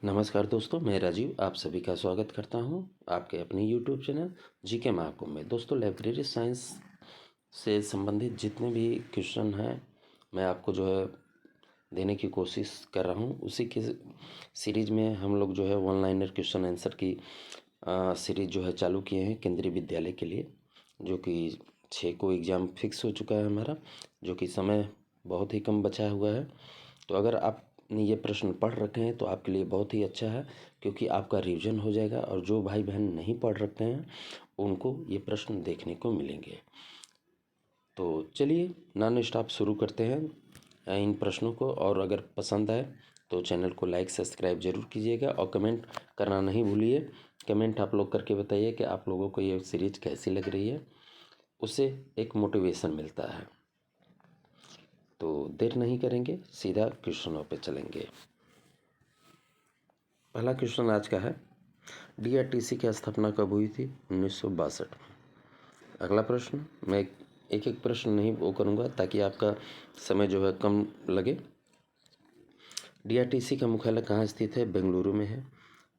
नमस्कार दोस्तों, मैं राजीव आप सभी का स्वागत करता हूं आपके अपने यूट्यूब चैनल जीके महाकुंभ में। दोस्तों, लाइब्रेरी साइंस से संबंधित जितने भी क्वेश्चन हैं मैं आपको जो है देने की कोशिश कर रहा हूं। उसी के सीरीज में हम लोग जो है वन लाइनर क्वेश्चन आंसर की सीरीज जो है चालू किए हैं केंद्रीय विद्यालय के लिए, जो कि 6 को एग्ज़ाम फिक्स हो चुका है हमारा, जो कि समय बहुत ही कम बचा हुआ है। तो अगर आपने ये प्रश्न पढ़ रखे हैं तो आपके लिए बहुत ही अच्छा है, क्योंकि आपका रिवीजन हो जाएगा। और जो भाई बहन नहीं पढ़ रखे हैं उनको ये प्रश्न देखने को मिलेंगे। तो चलिए नॉन स्टॉप शुरू करते हैं इन प्रश्नों को। और अगर पसंद आए तो चैनल को लाइक सब्सक्राइब जरूर कीजिएगा और कमेंट करना नहीं भूलिए। कमेंट आप लोग करके बताइए कि आप लोगों को ये सीरीज कैसी लग रही है, उससे एक मोटिवेशन मिलता है। तो देर नहीं करेंगे, सीधा क्वेश्चनों पे चलेंगे। पहला क्वेश्चन आज का है, डीआरटीसी की स्थापना कब हुई थी? 1962 में। अगला प्रश्न, मैं एक एक प्रश्न नहीं वो करूँगा ताकि आपका समय जो है कम लगे। डीआरटीसी का मुख्यालय कहाँ स्थित है? बेंगलुरु में है।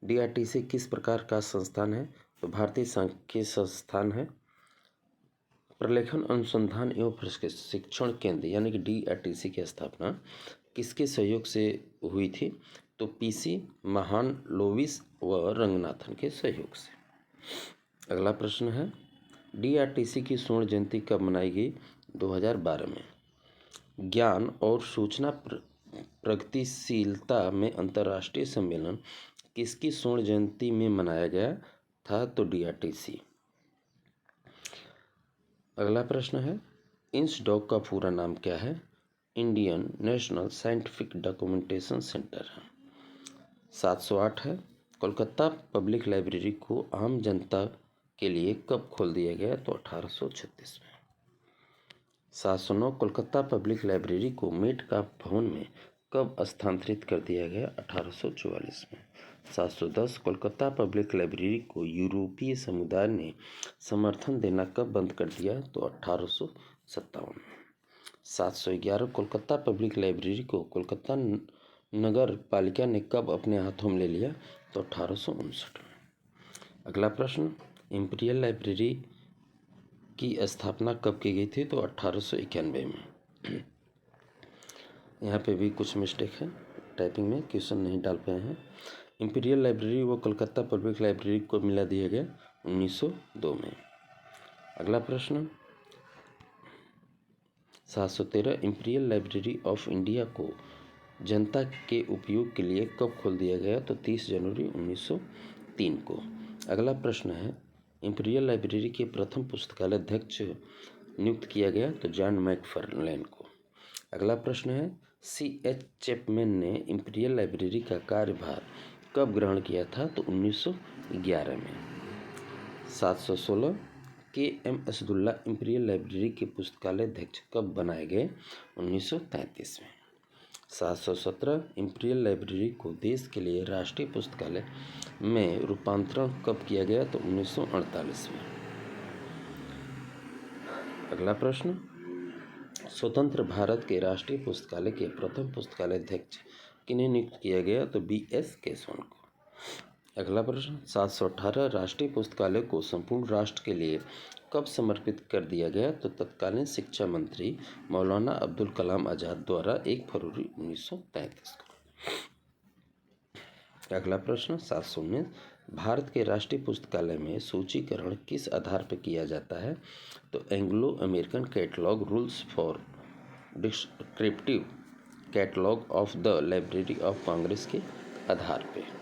डीआरटीसी किस प्रकार का संस्थान है? तो भारतीय सांख्यिकी संस्थान है। प्रलेखन अनुसंधान एवं प्रशिक्षण केंद्र यानी कि डीआरटीसी की स्थापना किसके सहयोग से हुई थी? तो पीसी महालनोबिस व रंगनाथन के सहयोग से। अगला प्रश्न है, डीआरटीसी की स्वर्ण जयंती कब मनाई गई? 2012 में। ज्ञान और सूचना प्रगतिशीलता में अंतर्राष्ट्रीय सम्मेलन किसकी स्वर्ण जयंती में मनाया गया था? तो डीआरटीसी। अगला प्रश्न है, इंसडॉक का पूरा नाम क्या है? Indian national scientific documentation centre है। 708 है, कोलकाता पब्लिक लाइब्रेरी को आम जनता के लिए कब खोल दिया गया? तो 1836 में। 709, कोलकाता पब्लिक लाइब्रेरी को मेटका भवन में कब स्थानांतरित कर दिया गया? 1844 में। 710, कोलकाता पब्लिक लाइब्रेरी को यूरोपीय समुदाय ने समर्थन देना कब बंद कर दिया? तो 1857 में। 711, कोलकाता पब्लिक लाइब्रेरी को कोलकाता नगर पालिका ने कब अपने हाथों में ले लिया? तो 1859 में। अगला प्रश्न, इंपीरियल लाइब्रेरी की स्थापना कब की गई थी? तो 1891 में। यहाँ पे भी कुछ मिस्टेक है, टाइपिंग में क्वेश्चन नहीं डाल पाए हैं। इंपीरियल लाइब्रेरी व कोलकाता पब्लिक लाइब्रेरी को मिला दिया गया 1902 में। अगला प्रश्न, 713, इंपीरियल लाइब्रेरी ऑफ इंडिया को जनता के उपयोग के लिए कब खोल दिया गया? तो 30 जनवरी 1903 को। अगला प्रश्न है, इंपीरियल लाइब्रेरी के प्रथम पुस्तकालय अध्यक्ष नियुक्त किया गया? तो जॉन मैकफार्लेन को। अगला प्रश्न है, C.H. चैपमैन ने इंपीरियल लाइब्रेरी का कार्यभार कब ग्रहण किया था? तो 1911 में। 716, K.M. असदुल्ला इंपीरियल लाइब्रेरी के पुस्तकालय अध्यक्ष कब बनाए गए? 1933 में। 717, इंपीरियल लाइब्रेरी को देश के लिए राष्ट्रीय पुस्तकालय में रूपांतरण कब किया गया? तो 1948 में। अगला प्रश्न, स्वतंत्र भारत के राष्ट्रीय पुस्तकालय के प्रथम पुस्तकालय अध्यक्ष किन्हें नियुक्त किया गया? तो B.S. केशवन को। अगला प्रश्न, 718, राष्ट्रीय पुस्तकालय को संपूर्ण राष्ट्र के लिए कब समर्पित कर दिया गया? तो तत्कालीन शिक्षा मंत्री मौलाना अब्दुल कलाम आज़ाद द्वारा 1 फरवरी 1933 को। अगला प्रश्न, 719, भारत के राष्ट्रीय पुस्तकालय में सूचीकरण किस आधार पर किया जाता है? तो Anglo American catalogue rules for descriptive catalogue of the library of Congress के आधार पे।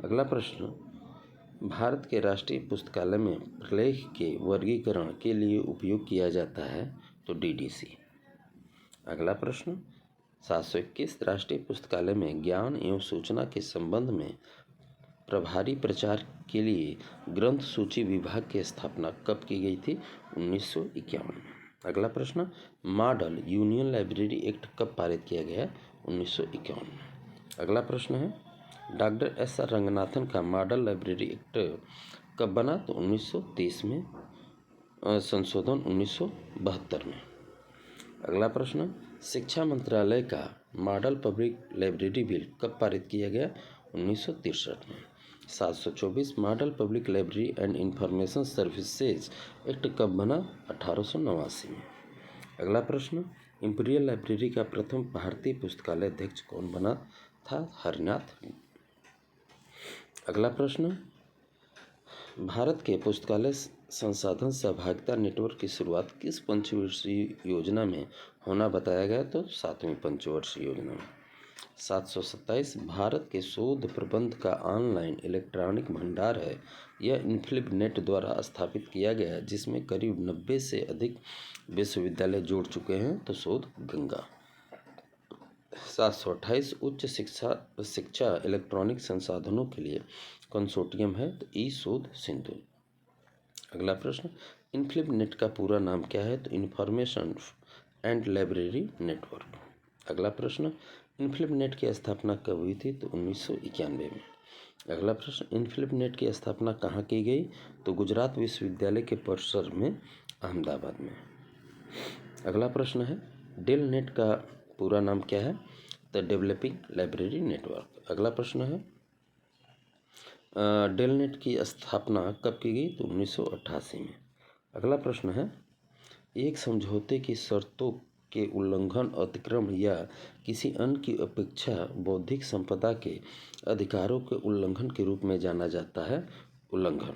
अगला प्रश्न, भारत के राष्ट्रीय पुस्तकालय में प्रलेख के वर्गीकरण के लिए उपयोग किया जाता है? तो DDC। अगला प्रश्न, 721, राष्ट्रीय पुस्तकालय में ज्ञान एवं सूचना के संबंध में प्रभारी प्रचार के लिए ग्रंथ सूची विभाग की स्थापना कब की गई थी? 1951 में। अगला प्रश्न, मॉडल यूनियन लाइब्रेरी एक्ट कब पारित किया गया? 1951 में। अगला प्रश्न है, डॉक्टर S.R. रंगनाथन का मॉडल लाइब्रेरी एक्ट कब बना? तो 1930 में, संशोधन 1972 में। अगला प्रश्न, शिक्षा मंत्रालय का मॉडल पब्लिक लाइब्रेरी बिल कब पारित किया गया? 1963 में। 724 model public library and information services act कब बना? 1889 में। अगला प्रश्न, इंपीरियल लाइब्रेरी का प्रथम भारतीय पुस्तकालय अध्यक्ष कौन बना था? हरिनाथ। अगला प्रश्न, भारत के पुस्तकालय संसाधन सहभागिता नेटवर्क की शुरुआत किस पंचवर्षीय योजना में होना बताया गया? तो 7वीं पंचवर्षीय योजना में। 727 भारत के शोध प्रबंध का ऑनलाइन इलेक्ट्रॉनिक भंडार है। यह इनफ्लिब नेट द्वारा स्थापित किया गया है, जिसमें करीब 90 से अधिक विश्वविद्यालय जुड़ चुके हैं। तो शोध गंगा। 728 उच्च शिक्षा इलेक्ट्रॉनिक संसाधनों के लिए कंसोर्टियम है। तो ई शोध सिंधु। अगला प्रश्न, इनफ्लिब नेट का पूरा नाम क्या है? तो इंफॉर्मेशन एंड लाइब्रेरी नेटवर्क। अगला प्रश्न, इनफ्लिब नेट की स्थापना कब हुई थी? तो 1991 में। अगला प्रश्न, इनफ्लिब नेट की स्थापना कहाँ की गई? तो गुजरात विश्वविद्यालय के परिसर में, अहमदाबाद में। अगला प्रश्न है, डेल नेट का पूरा नाम क्या है? तो डेवलपिंग लाइब्रेरी नेटवर्क। अगला प्रश्न है, डेल नेट की स्थापना कब की गई? तो 1988 में। अगला प्रश्न है, एक समझौते की शर्तों के उल्लंघन, अतिक्रमण या किसी अन्य की अपेक्षा बौद्धिक संपदा के अधिकारों के उल्लंघन के रूप में जाना जाता है। उल्लंघन।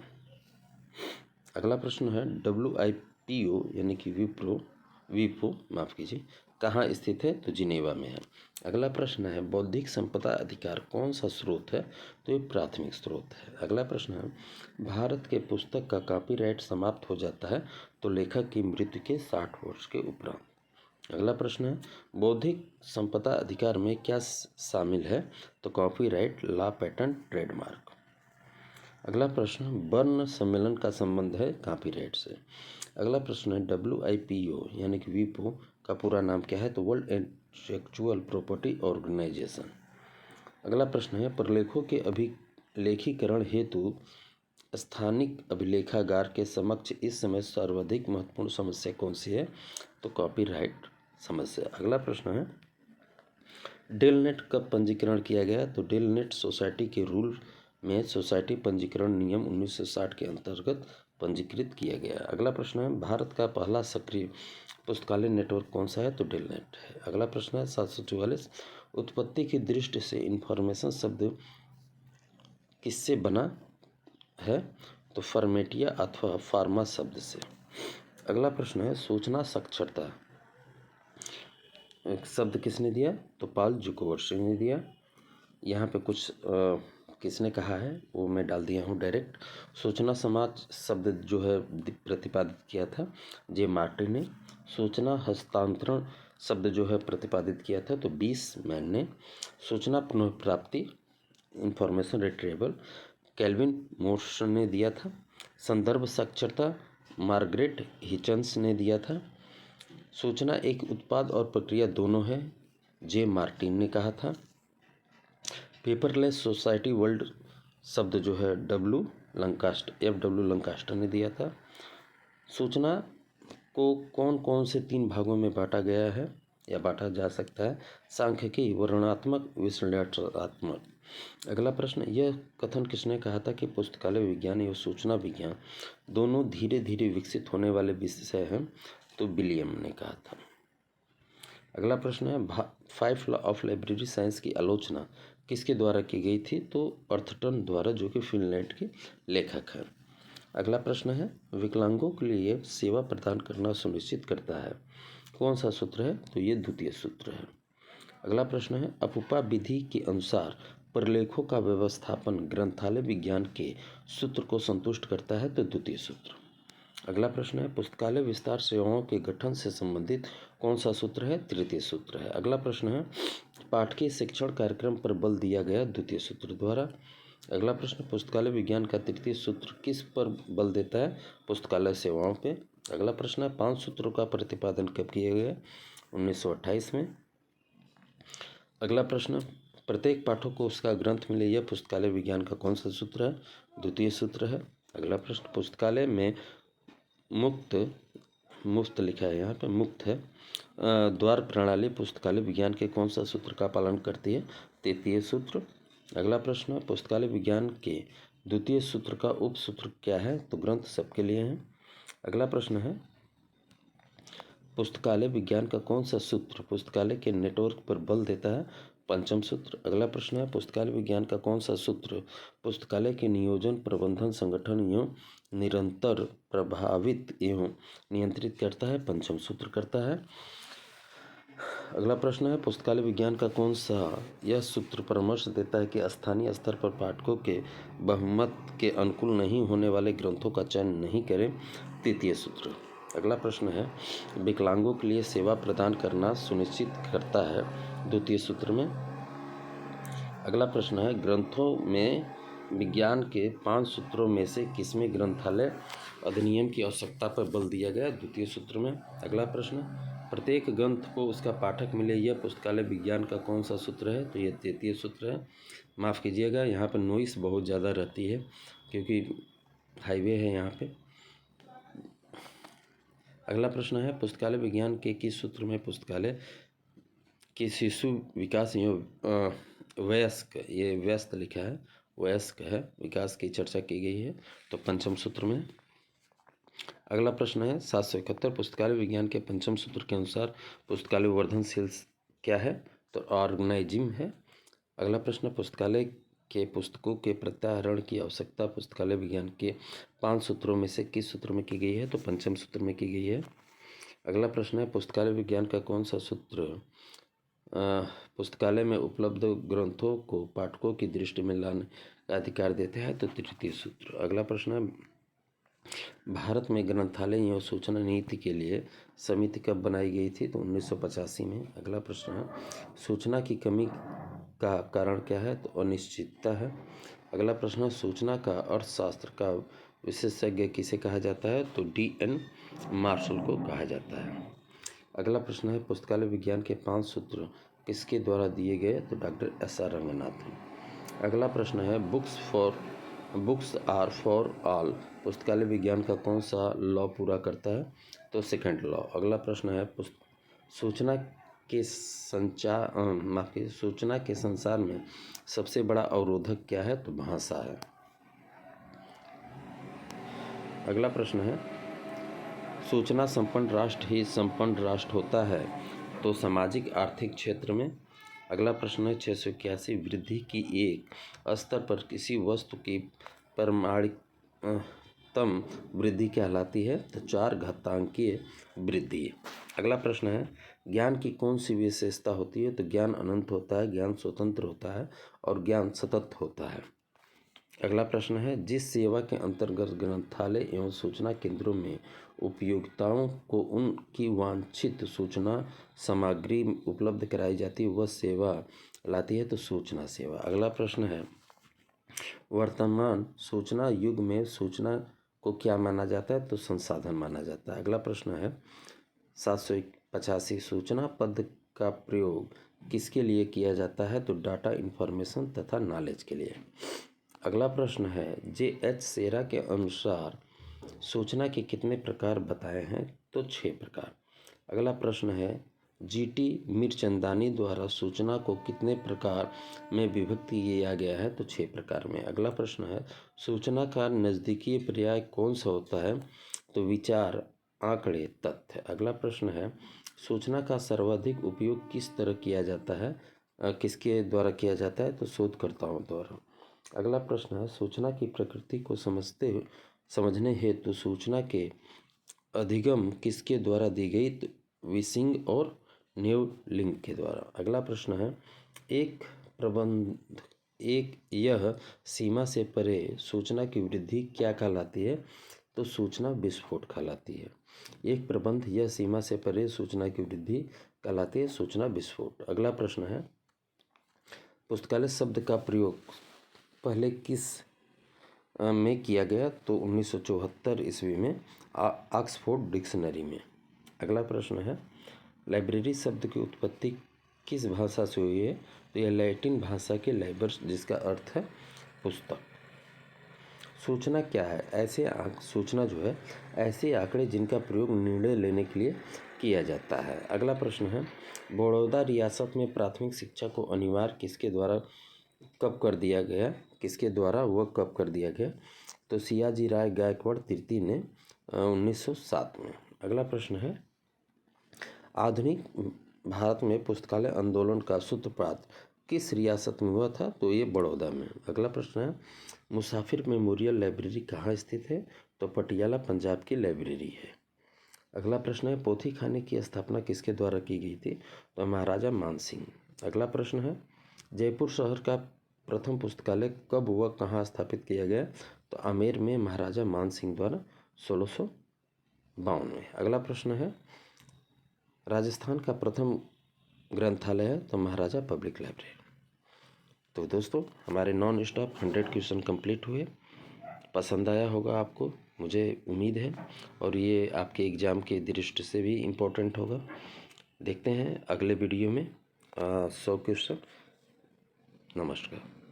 अगला प्रश्न है, WIPO यानी कि विपो माफ कीजिए, कहाँ स्थित है? तो जिनेवा में है। अगला प्रश्न है, बौद्धिक संपदा अधिकार कौन सा स्रोत है? तो ये प्राथमिक स्रोत है। अगला प्रश्न है, भारत के पुस्तक का कॉपीराइट समाप्त हो जाता है तो लेखक की मृत्यु के 60 वर्ष के उपरांत। अगला प्रश्न है, बौद्धिक संपदा अधिकार में क्या शामिल है? तो कॉपीराइट, लॉ, पेटेंट, ट्रेडमार्क। अगला प्रश्न, बर्न सम्मेलन का संबंध है कॉपीराइट से। अगला प्रश्न है, WIPO यानी कि विपो का पूरा नाम क्या है? तो वर्ल्ड इंटेलेक्चुअल प्रॉपर्टी ऑर्गेनाइजेशन। अगला प्रश्न है, प्रलेखों के अभिलेखीकरण हेतु स्थानिक अभिलेखागार के समक्ष इस समय सर्वाधिक महत्वपूर्ण समस्या कौन सी है? तो कॉपीराइट समस्या। अगला प्रश्न है, डेलनेट कब पंजीकरण किया गया? तो डेलनेट सोसाइटी के रूल में सोसाइटी पंजीकरण नियम 1960 के अंतर्गत पंजीकृत किया गया। अगला प्रश्न है, भारत का पहला सक्रिय पुस्तकालय नेटवर्क कौन सा है? तो डेलनेट है। अगला प्रश्न है, 744 उत्पत्ति की दृष्टि से इंफॉर्मेशन शब्द किससे बना है? तो फॉर्मेटिया अथवा फार्मा शब्द से। अगला प्रश्न है, सूचना साक्षरता शब्द किसने दिया? तो पॉल ज़ुकरबर्ग ने दिया। यहाँ पे कुछ किसने कहा है वो मैं डाल दिया हूँ डायरेक्ट। सूचना समाज शब्द जो है प्रतिपादित किया था जे मार्टिन ने। सूचना हस्तांतरण शब्द जो है प्रतिपादित किया था तो बीसमैन ने। सूचना पुनर्प्राप्ति, इंफॉर्मेशन रिट्रीवल, केल्विन मोर्सन ने दिया था। संदर्भ साक्षरता, मार्गरेट हिचन्स ने दिया था। सूचना एक उत्पाद और प्रक्रिया दोनों है, जे मार्टिन ने कहा था। पेपरलेस सोसाइटी वर्ल्ड शब्द जो है FW लंकास्टर ने दिया था। सूचना को कौन कौन से 3 भागों में बांटा गया है या बांटा जा सकता है? सांख्यिकी, वर्णनात्मक, विश्लेषणात्मक। अगला प्रश्न, यह कथन किसने कहा था कि पुस्तकालय विज्ञान एवं सूचना विज्ञान दोनों धीरे धीरे विकसित होने वाले विषय हैं? तो विलियम ने कहा था। अगला प्रश्न है, 5 लॉ ऑफ लाइब्रेरी साइंस की आलोचना किसके द्वारा की गई थी? तो अर्थटन द्वारा, जो कि फिनलैंड के लेखक हैं। अगला प्रश्न है, विकलांगों के लिए सेवा प्रदान करना सुनिश्चित करता है, कौन सा सूत्र है? तो ये द्वितीय सूत्र है। अगला प्रश्न है, अपुपा विधि के अनुसार प्रलेखों का व्यवस्थापन ग्रंथालय विज्ञान के सूत्र को संतुष्ट करता है, तो द्वितीय सूत्र। अगला प्रश्न है, पुस्तकालय विस्तार सेवाओं के गठन से संबंधित कौन सा सूत्र है? तृतीय सूत्र है। अगला प्रश्न है, पाठकीय शिक्षण कार्यक्रम पर बल दिया गया, द्वितीय सूत्र द्वारा। अगला प्रश्न, पुस्तकालय विज्ञान का तृतीय सूत्र किस पर बल देता है? पुस्तकालय सेवाओं पे। अगला प्रश्न है, 5 सूत्रों का प्रतिपादन कब किया गया? 1928 में। अगला प्रश्न, प्रत्येक पाठक को उसका ग्रंथ मिले, यह पुस्तकालय विज्ञान का कौन सा सूत्र है? द्वितीय सूत्र है। अगला प्रश्न, पुस्तकालय में मुक्त मुफ्त लिखा है यहाँ पे, मुक्त है। द्वार प्रणाली पुस्तकालय विज्ञान के कौन सा सूत्र का पालन करती है? तृतीय सूत्र। अगला प्रश्न है, पुस्तकालय विज्ञान के द्वितीय सूत्र का उप सूत्र क्या है? तो ग्रंथ सबके लिए है। अगला प्रश्न है, पुस्तकालय विज्ञान का कौन सा सूत्र पुस्तकालय के नेटवर्क पर बल देता है? पंचम सूत्र। अगला प्रश्न है, पुस्तकालय विज्ञान का कौन सा सूत्र पुस्तकालय के नियोजन, प्रबंधन, संगठन एवं निरंतर प्रभावित एवं नियंत्रित करता है? पंचम सूत्र करता है। अगला प्रश्न है, पुस्तकालय विज्ञान का कौन सा यह सूत्र परामर्श देता है कि स्थानीय स्तर पर पाठकों के बहुमत के अनुकूल नहीं होने वाले ग्रंथों का चयन नहीं करें? तृतीय सूत्र। अगला प्रश्न है, विकलांगों के लिए सेवा प्रदान करना सुनिश्चित करता है? द्वितीय सूत्र में। अगला प्रश्न है, ग्रंथों में विज्ञान के 5 सूत्रों में से किसमें ग्रंथालय अधिनियम की आवश्यकता पर बल दिया गया? द्वितीय सूत्र में। अगला प्रश्न, प्रत्येक ग्रंथ को उसका पाठक मिले, यह पुस्तकालय विज्ञान का कौन सा सूत्र है? तो यह तृतीय सूत्र है। माफ़ कीजिएगा, यहाँ पर नॉइस बहुत ज़्यादा रहती है क्योंकि हाईवे है यहाँ पे। अगला प्रश्न है, पुस्तकालय विज्ञान के किस सूत्र में पुस्तकालय के शिशु विकास एवं वयस्क, ये व्यस्त लिखा है, वयस्क है, विकास की चर्चा की गई है? तो पंचम सूत्र में। अगला प्रश्न है, 771 पुस्तकालय विज्ञान के पंचम सूत्र के अनुसार पुस्तकालय वर्धनशील क्या है? तो ऑर्गेनाइजिम है। अगला प्रश्न, पुस्तकालय के पुस्तकों के प्रत्याहरण की आवश्यकता पुस्तकालय विज्ञान के 5 सूत्रों में से किस सूत्र में की गई है? तो पंचम सूत्र में की गई है। अगला प्रश्न है, पुस्तकालय विज्ञान का कौन सा सूत्र पुस्तकालय में उपलब्ध ग्रंथों को पाठकों की दृष्टि में लाने का अधिकार देते हैं? तो तृतीय सूत्र। अगला प्रश्न है, भारत में ग्रंथालय एवं सूचना नीति के लिए समिति कब बनाई गई थी? तो 1985 में। अगला प्रश्न है, सूचना की कमी का कारण क्या है? तो अनिश्चितता है। अगला प्रश्न है, सूचना का अर्थशास्त्र का विशेषज्ञ किसे कहा जाता है? तो D.N. मार्शल को कहा जाता है। अगला प्रश्न है, पुस्तकालय विज्ञान के 5 सूत्र किसके द्वारा दिए गए? तो डॉक्टर S.R. रंगनाथन। अगला प्रश्न है, बुक्स आर फॉर ऑल पुस्तकालय विज्ञान का कौन सा लॉ पूरा करता है? तो सेकंड लॉ। अगला प्रश्न है, सूचना के संसार में सबसे बड़ा अवरोधक क्या है? तो भाषा है। अगला प्रश्न है, सूचना संपन्न राष्ट्र ही संपन्न राष्ट्र होता है, तो सामाजिक आर्थिक क्षेत्र में? अगला प्रश्न है, 681 वृद्धि की एक स्तर पर किसी वस्तु की परिमाणिकतम वृद्धि कहलाती है? तो 4 घातांकीय वृद्धि। अगला प्रश्न है, ज्ञान की कौन सी विशेषता होती है? तो ज्ञान अनंत होता है, ज्ञान स्वतंत्र होता है और ज्ञान सतत होता है। अगला प्रश्न है, जिस सेवा के अंतर्गत ग्रंथालय एवं सूचना केंद्रों में उपयोक्ताओं को उनकी वांछित सूचना सामग्री उपलब्ध कराई जाती है, वह सेवा लाती है? तो सूचना सेवा। अगला प्रश्न है, वर्तमान सूचना युग में सूचना को क्या माना जाता है? तो संसाधन माना जाता है। अगला प्रश्न है, 785 सूचना पद का प्रयोग किसके लिए किया जाता है? तो डाटा, इन्फॉर्मेशन तथा नॉलेज के लिए। अगला प्रश्न है, J.H. सेरा के अनुसार सूचना के कितने प्रकार बताए हैं? तो 6 प्रकार। अगला प्रश्न है, G.T. मीरचंदानी द्वारा सूचना को कितने प्रकार में विभक्त किया गया है? तो 6 प्रकार में। अगला प्रश्न है, सूचना का नज़दीकी पर्याय कौन सा होता है? तो विचार, आंकड़े, तथ्य। अगला प्रश्न है, सूचना का सर्वाधिक उपयोग किस तरह किया जाता है? किसके द्वारा किया जाता है? तो शोधकर्ताओं द्वारा। अगला प्रश्न है, सूचना की प्रकृति को समझने हेतु सूचना के अधिगम किसके द्वारा दी गई? तो विसिंग और न्यूलिंग के द्वारा। अगला प्रश्न है, यह सीमा से परे सूचना की वृद्धि क्या कहलाती है? तो सूचना विस्फोट कहलाती है। एक प्रबंध यह सीमा से परे सूचना की वृद्धि कहलाती है सूचना विस्फोट। अगला प्रश्न है, पुस्तकालय शब्द का प्रयोग पहले किस में किया गया? तो 1974 ईस्वी में ऑक्सफोर्ड डिक्शनरी में। अगला प्रश्न है, लाइब्रेरी शब्द की उत्पत्ति किस भाषा से हुई है? तो यह लैटिन भाषा के लाइबर जिसका अर्थ है पुस्तक। सूचना क्या है? सूचना जो है ऐसे आंकड़े जिनका प्रयोग निर्णय लेने के लिए किया जाता है। अगला प्रश्न है, बड़ौदा रियासत में प्राथमिक शिक्षा को अनिवार्य किसके द्वारा कब कर दिया गया? कब कर दिया गया? तो सियाजी राय गायकवाड़ तृतीय ने 1907 में। अगला प्रश्न है, आधुनिक भारत में पुस्तकालय आंदोलन का सूत्रपात किस रियासत में हुआ था? तो ये बड़ौदा में। अगला प्रश्न है, मुसाफिर मेमोरियल लाइब्रेरी कहाँ स्थित है? तो पटियाला पंजाब की लाइब्रेरी है। अगला प्रश्न है, पोथी खाने की स्थापना किसके द्वारा की गई थी? तो महाराजा मानसिंह। अगला प्रश्न है, जयपुर शहर का प्रथम पुस्तकालय कब व कहाँ स्थापित किया गया? तो आमेर में महाराजा मानसिंह द्वारा 1652 में। अगला प्रश्न है, राजस्थान का प्रथम ग्रंथालय है? तो महाराजा पब्लिक लाइब्रेरी। तो दोस्तों, हमारे नॉन स्टॉप 100 क्वेश्चन कंप्लीट हुए। पसंद आया होगा आपको, मुझे उम्मीद है, और ये आपके एग्ज़ाम के दृष्टि से भी इम्पोर्टेंट होगा। देखते हैं अगले वीडियो में 100 क्वेश्चन। नमस्कार।